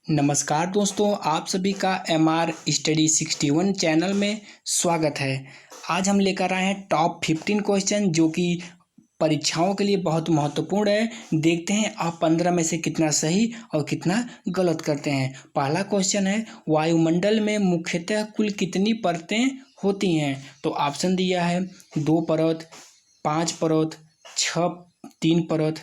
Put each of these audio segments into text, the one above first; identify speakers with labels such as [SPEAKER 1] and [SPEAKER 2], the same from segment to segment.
[SPEAKER 1] नमस्कार दोस्तों, आप सभी का MR स्टडी 61 चैनल में स्वागत है। आज हम लेकर आए हैं टॉप 15 क्वेश्चन जो कि परीक्षाओं के लिए बहुत महत्वपूर्ण है। देखते हैं आप 15 में से कितना सही और कितना गलत करते हैं। पहला क्वेश्चन है, वायुमंडल में मुख्यतः कुल कितनी परतें होती हैं? तो ऑप्शन दिया है 2 परत, 5 परत, 6, 3 परत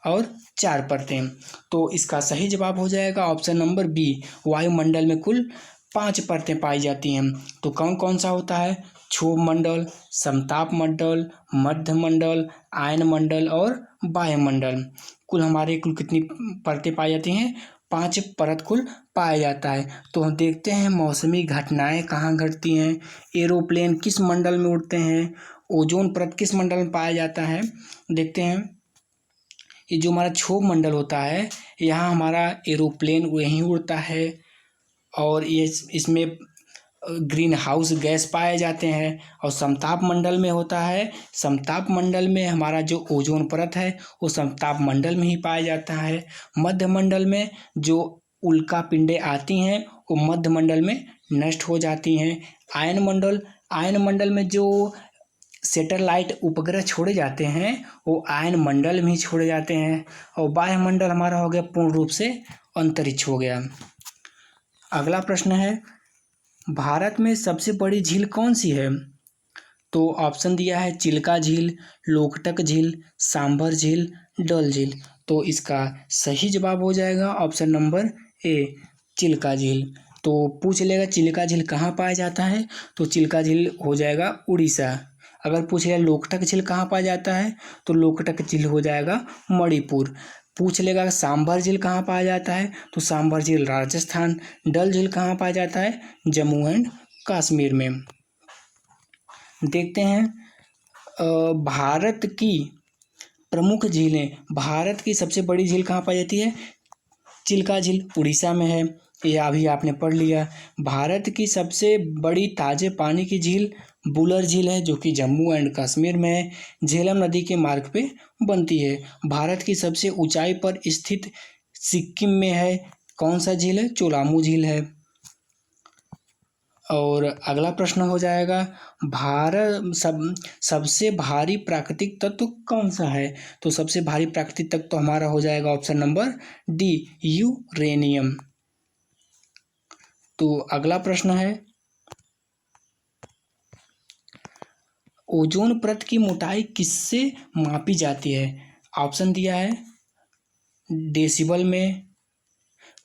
[SPEAKER 1] और 4 परतें। तो इसका सही जवाब हो जाएगा ऑप्शन नंबर बी। वायुमंडल में कुल 5 परतें पाई जाती हैं। तो कौन कौन सा होता है? क्षोभ मंडल, समताप मंडल, मध्य मंडल, आयन मंडल और वायुमंडल। कुल कितनी परतें पाई जाती हैं? 5 परत कुल पाया जाता है। तो हम देखते हैं मौसमी घटनाएं कहाँ घटती हैं, एरोप्लेन किस मंडल में उड़ते हैं, ओजोन परत किस मंडल में पाया जाता है। देखते हैं, ये जो हमारा क्षोभ मंडल होता है, यहाँ हमारा एरोप्लेन वहीं उड़ता है और ये इसमें ग्रीन हाउस गैस पाए जाते हैं। और समताप मंडल में होता है, समताप मंडल में हमारा जो ओजोन परत है वो समताप मंडल में ही पाया जाता है। मध्य मंडल में जो उल्का पिंडें आती हैं वो मध्य मंडल में नष्ट हो जाती हैं। आयन मंडल में जो सैटेलाइट उपग्रह छोड़े जाते हैं वो आयन मंडल में ही छोड़े जाते हैं। और वायुमंडल हमारा हो गया पूर्ण रूप से अंतरिक्ष हो गया। अगला प्रश्न है, भारत में सबसे बड़ी झील कौन सी है? तो ऑप्शन दिया है चिल्का झील, लोकटक झील, सांभर झील, डल झील। तो इसका सही जवाब हो जाएगा ऑप्शन नंबर ए, चिल्का झील। तो पूछ लेगा चिल्का झील कहाँ पाया जाता है, तो चिल्का झील हो जाएगा उड़ीसा। अगर पूछ लेगा लोकटक झील कहाँ पाया जाता है, तो लोकटक झील हो जाएगा मणिपुर। पूछ लेगा सांभर झील कहाँ पाया जाता है, तो सांभर झील राजस्थान। डल झील कहाँ पाया जाता है, जम्मू एंड कश्मीर में। देखते हैं भारत की प्रमुख झीलें। भारत की सबसे बड़ी झील कहाँ पाई जाती है? चिल्का झील उड़ीसा में है, ये अभी आपने पढ़ लिया। भारत की सबसे बड़ी ताजे पानी की झील बुलर झील है जो कि जम्मू एंड कश्मीर में है, झेलम नदी के मार्ग पे बनती है। भारत की सबसे ऊंचाई पर स्थित सिक्किम में है, कौन सा झील है? चोलामू झील है। और अगला प्रश्न हो जाएगा, सबसे भारी प्राकृतिक तत्व कौन सा है? तो सबसे भारी प्राकृतिक तत्व तो हमारा हो जाएगा ऑप्शन नंबर डी, यूरेनियम। तो अगला प्रश्न है, ओजोन परत की मोटाई किससे मापी जाती है? ऑप्शन दिया है डेसिबल में,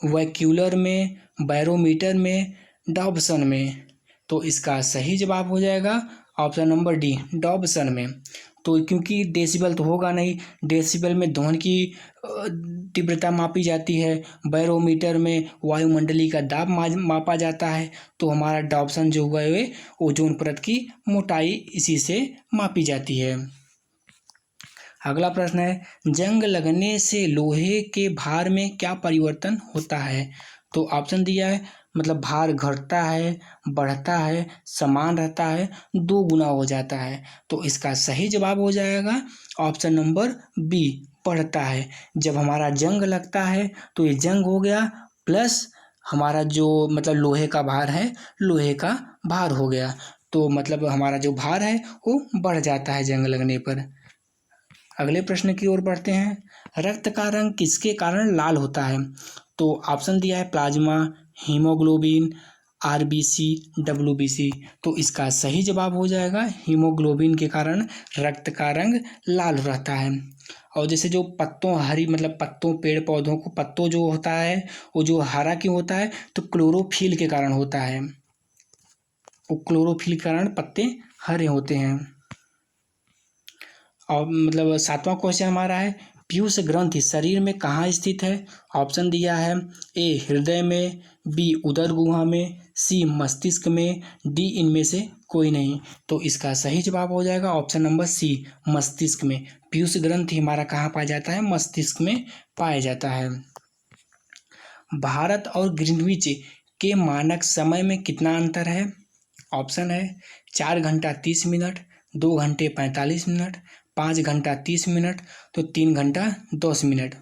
[SPEAKER 1] वैक्यूलर में, बैरोमीटर में, डॉब्सन में। तो इसका सही जवाब हो जाएगा ऑप्शन नंबर डी, डॉब्सन में। तो क्योंकि डेसिबल तो होगा नहीं, डेसिबल में ध्वनि की तीव्रता मापी जाती है, बैरोमीटर में वायुमंडलीय का दाब मापा जाता है। तो हमारा डॉब्सन जो हुआ है ओजोन परत की मोटाई इसी से मापी जाती है। अगला प्रश्न है, जंग लगने से लोहे के भार में क्या परिवर्तन होता है? तो ऑप्शन दिया है, मतलब भार घटता है, बढ़ता है, समान रहता है, 2 गुना हो जाता है। तो इसका सही जवाब हो जाएगा ऑप्शन नंबर बी, बढ़ता है। जब हमारा जंग लगता है तो ये जंग हो गया प्लस हमारा जो मतलब लोहे का भार है, लोहे का भार हो गया। तो मतलब हमारा जो भार है वो बढ़ जाता है जंग लगने पर। अगले प्रश्न की ओर बढ़ते हैं, रक्त का रंग किसके कारण लाल होता है? तो ऑप्शन दिया है प्लाज्मा, हीमोग्लोबिन, आरबीसी, डब्ल्यूबीसी। तो इसका सही जवाब हो जाएगा हीमोग्लोबिन के कारण रक्त का रंग लाल रहता है। और जैसे जो पत्तों पेड़ पौधों को पत्तों जो होता है वो जो हरा क्यों होता है, तो क्लोरोफिल के कारण होता है। वो क्लोरोफिल के कारण पत्ते हरे होते हैं। और मतलब 7वां क्वेश्चन हमारा है, पीयूष ग्रंथि शरीर में कहाँ स्थित है? ऑप्शन दिया है ए, हृदय में, बी, उदर गुहा में, सी, मस्तिष्क में, डी, इनमें से कोई नहीं। तो इसका सही जवाब हो जाएगा ऑप्शन नंबर सी, मस्तिष्क में। पीयूष ग्रंथि हमारा कहाँ पाया जाता है? मस्तिष्क में पाया जाता है। भारत और ग्रीनविच के मानक समय में कितना अंतर है? ऑप्शन है 4 घंटा 30 मिनट, 2 घंटे 45 मिनट, 5 घंटा 30 मिनट, तो 3 घंटा 10 मिनट।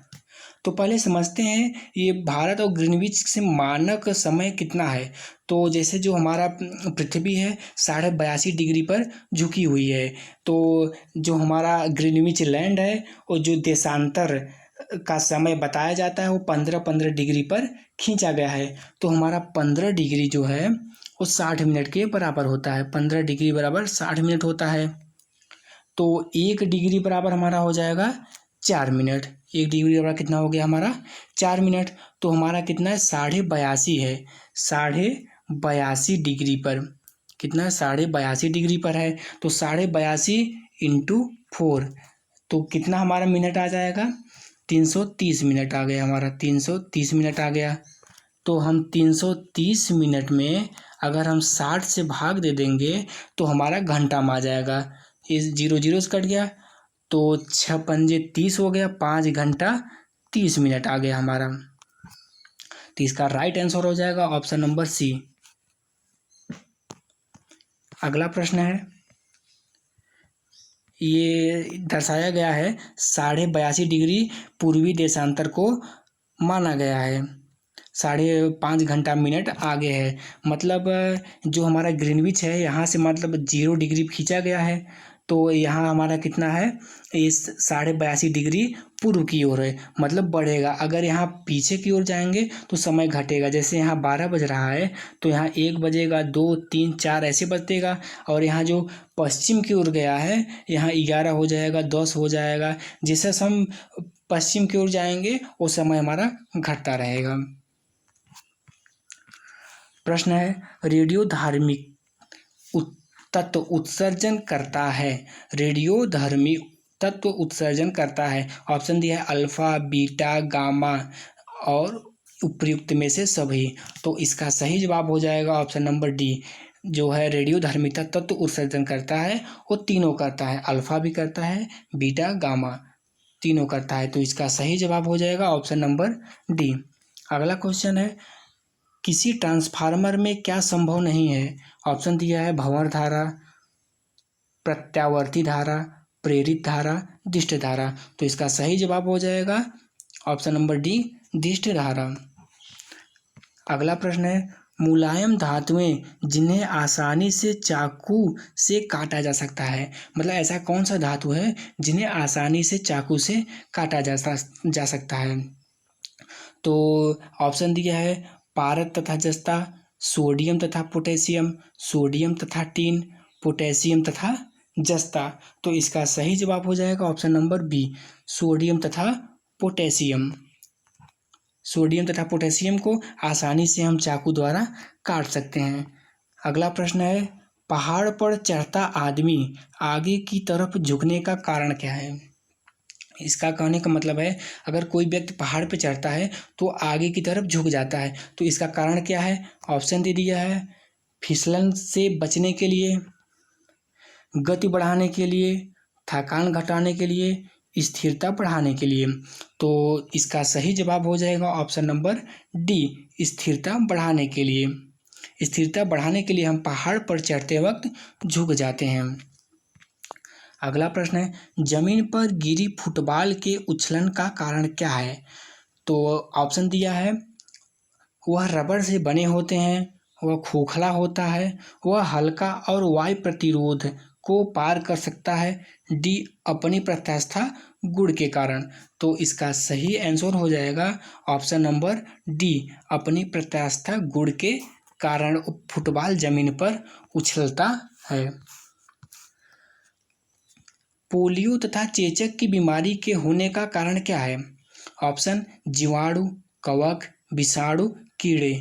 [SPEAKER 1] तो पहले समझते हैं ये भारत और ग्रीनविच से मानक समय कितना है। तो जैसे जो हमारा पृथ्वी है 82.5 डिग्री पर झुकी हुई है, तो जो हमारा ग्रीनविच लैंड है और जो देशांतर का समय बताया जाता है वो 15-15 डिग्री पर खींचा गया है। तो हमारा 15 डिग्री जो है वो 60 मिनट के बराबर होता है। 15 डिग्री बराबर 60 मिनट होता है। तो 1 डिग्री बराबर हमारा हो जाएगा 4 मिनट। 1 डिग्री बराबर कितना हो गया हमारा 4 मिनट। तो हमारा कितना है 82.5 है। 82.5 डिग्री पर कितना है 82.5 डिग्री पर है। तो 82.5 × 4 तो कितना हमारा मिनट आ जाएगा 330 मिनट आ गया हमारा। 330 मिनट आ गया। तो हम 330 मिनट में अगर हम 60 से भाग दे देंगे तो हमारा घंटा में आ जाएगा। इस 0 0 से कट गया तो 6×5 = 30 हो गया। 5 घंटा 30 मिनट आ गया हमारा। तो इसका राइट आंसर हो जाएगा ऑप्शन नंबर सी। अगला प्रश्न है, ये दर्शाया गया है 82.5 डिग्री पूर्वी देशांतर को माना गया है। 5.5 घंटा मिनट आगे है। मतलब जो हमारा ग्रीनविच है यहाँ से मतलब 0 डिग्री खींचा गया है। तो यहाँ हमारा कितना है इस 82.5 डिग्री पूर्व की ओर है, मतलब बढ़ेगा। अगर यहाँ पीछे की ओर जाएंगे तो समय घटेगा। जैसे यहाँ 12 बज रहा है तो यहाँ 1 बजेगा, 2 3 4 ऐसे बजेगा। और यहाँ जो पश्चिम की ओर गया है यहाँ 11 हो जाएगा, 10 हो जाएगा। जैसे हम पश्चिम की ओर जाएंगे वो समय हमारा घटता रहेगा। प्रश्न है, रेडियो धार्मिक तत्व उत्सर्जन करता है। रेडियो धर्मी तत्व उत्सर्जन करता है। ऑप्शन दिया है अल्फा, बीटा, गामा और उपयुक्त में से सभी। तो इसका सही जवाब हो जाएगा ऑप्शन नंबर डी। जो है रेडियो धार्मिकता तत्व उत्सर्जन करता है वो तीनों करता है। अल्फा भी करता है, बीटा, गामा तीनों करता है। तो इसका सही जवाब हो जाएगा ऑप्शन नंबर डी। अगला क्वेश्चन है, किसी ट्रांसफार्मर में क्या संभव नहीं है। ऑप्शन दिया है भंवर धारा, प्रत्यावर्ती धारा, प्रेरित धारा, दिष्ट धारा। तो इसका सही जवाब हो जाएगा ऑप्शन नंबर डी, दिष्ट धारा। अगला प्रश्न है, मुलायम धातुएं जिन्हें आसानी से चाकू से काटा जा सकता है। मतलब ऐसा कौन सा धातु है जिन्हें आसानी से चाकू से काटा जा सकता है। तो ऑप्शन दिया है पारद तथा जस्ता, सोडियम तथा पोटेशियम, सोडियम तथा टीन, पोटेशियम तथा जस्ता। तो इसका सही जवाब हो जाएगा ऑप्शन नंबर बी, सोडियम तथा पोटेशियम। सोडियम तथा पोटेशियम को आसानी से हम चाकू द्वारा काट सकते हैं। अगला प्रश्न है, पहाड़ पर चढ़ता आदमी आगे की तरफ झुकने का कारण क्या है। इसका कहने का मतलब है अगर कोई व्यक्ति पहाड़ पर चढ़ता है तो आगे की तरफ झुक जाता है। तो इसका कारण क्या है। ऑप्शन दे दिया है फिसलन से बचने के लिए, गति बढ़ाने के लिए, थकान घटाने के लिए, स्थिरता बढ़ाने के लिए। तो इसका सही जवाब हो जाएगा ऑप्शन नंबर डी, स्थिरता बढ़ाने के लिए। स्थिरता बढ़ाने के लिए हम पहाड़ पर चढ़ते वक्त झुक जाते हैं। अगला प्रश्न है, जमीन पर गिरी फुटबॉल के उछलन का कारण क्या है। तो ऑप्शन दिया है वह रबर से बने होते हैं, वह खोखला होता है, वह हल्का और वायु प्रतिरोध को पार कर सकता है, डी अपनी प्रत्यास्था गुण के कारण। तो इसका सही आंसर हो जाएगा ऑप्शन नंबर डी, अपनी प्रत्यास्था गुण के कारण फुटबॉल जमीन पर उछलता है। पोलियो तथा चेचक की बीमारी के होने का कारण क्या है। ऑप्शन जीवाणु, कवक, विषाणु, कीड़े।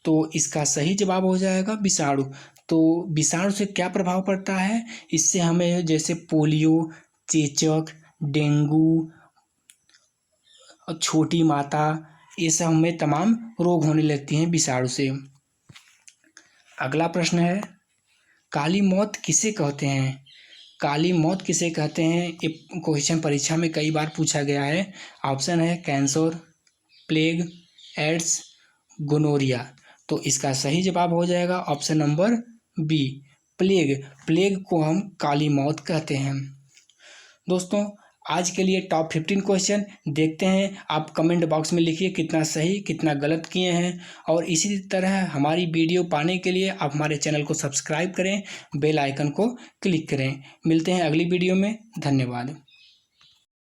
[SPEAKER 1] तो इसका सही जवाब हो जाएगा विषाणु। तो विषाणु से क्या प्रभाव पड़ता है, इससे हमें जैसे पोलियो, चेचक, डेंगू और छोटी माता ये सब हमें तमाम रोग होने लगते हैं विषाणु से। अगला प्रश्न है, काली मौत किसे कहते हैं। काली मौत किसे कहते हैं, ये क्वेश्चन परीक्षा में कई बार पूछा गया है। ऑप्शन है कैंसर, प्लेग, एड्स, गोनोरिया। तो इसका सही जवाब हो जाएगा option number B, plague. Plague को हम काली मौत कहते हैं। दोस्तों आज के लिए टॉप 15 क्वेश्चन देखते हैं। आप कमेंट बॉक्स में लिखिए कितना सही कितना गलत किए हैं, और इसी तरह हमारी वीडियो पाने के लिए आप हमारे चैनल को सब्सक्राइब करें, बेल आइकन को क्लिक करें। मिलते हैं अगली वीडियो में। धन्यवाद।